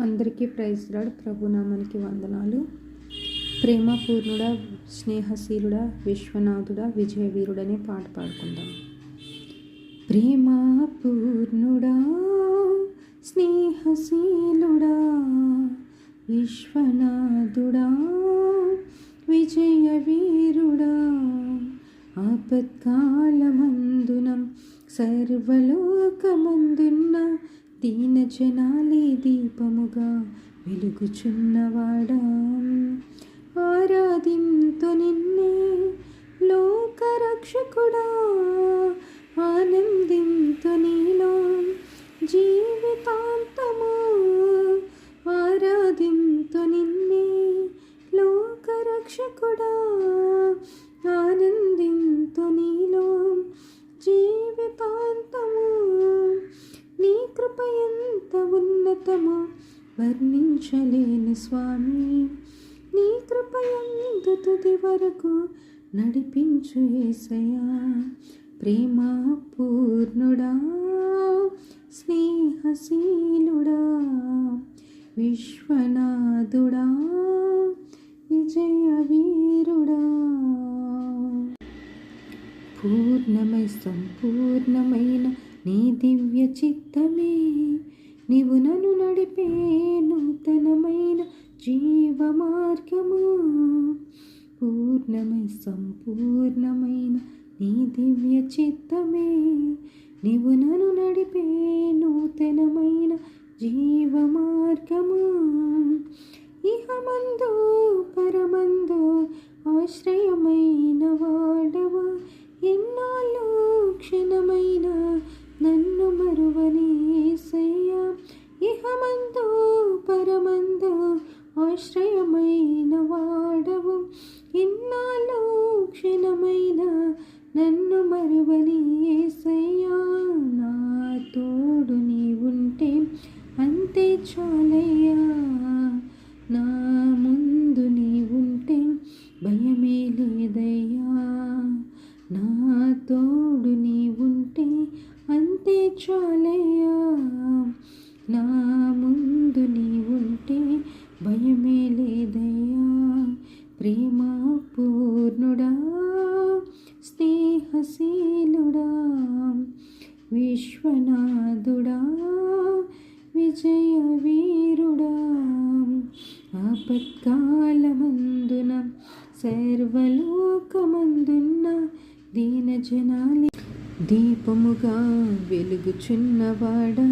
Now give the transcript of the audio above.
అందరికీ praise lord. ప్రభునామానికి వందనాలు. ప్రేమపూర్ణుడా, స్నేహశీలుడా, విశ్వనాథుడా, విజయవీరుడనే పాట పాడుకుందాం. ప్రేమపూర్ణుడా, స్నేహశీలుడా, విశ్వనాథుడా, విజయవీరుడా, ఆపత్కాలమందునం సర్వలోకమందున్న దీనజనాలి దీపముగా వెలుగుచున్నవాడా, ఆరాధింతు నిన్నే లోకరక్షకుడా, ఆనందింతు నీలో జీవితాంతము, ఆరాధింతు నిన్నే లోకరక్షకుడా, ఆనందింతు నీలో జీవితాంతము. నీ కృప ఎంత ఉన్నతమో వర్ణించలేని స్వామి, నీ కృప యందు తుది వరకు నడిపించు యేసయ్యా. ప్రేమపూర్ణుడా, స్నేహశీలుడా, విశ్వనాథుడా, విజయవీరుడా, పూర్ణమై సంపూర్ణమైన నీ దివ్య చిత్తమే నీవు నన్ను నడిపే నూతనమైన జీవ మార్గము. పూర్ణమై సంపూర్ణమైన నీ దివ్య చిత్తమే నీవు నన్ను నడిపే నూతనమైన జీవ మార్గము. ఇహమందు పరమందు ఆశ్రయమైన వాడవా, ఎన్నాళ్ళు క్షణమైన నన్ను మరువని యేసయ్యా. ఇహమందు పరమందు ఆశ్రయమైన వాడవు, ఎన్నాళ్ళు క్షణమైన నన్ను మరువని యేసయ్యా. నా తోడు నీవుంటే అంతే చాలయ్యా, నా ముందు నీవుంటే భయమే లేదయ్యా. నా తోడు నీవుంటే అంతే చాలయ్యా, నా ముందు నీవుంటే భయమే లేదయ్యా. ప్రేమపూర్ణుడా, స్నేహశీలుడా, విశ్వనాథుడా, విజయవీరుడా, ఆపత్కాలమందున సర్వలోకమందున్న దీనజనాలి దీపముగా వెలుగుచున్నవాడా,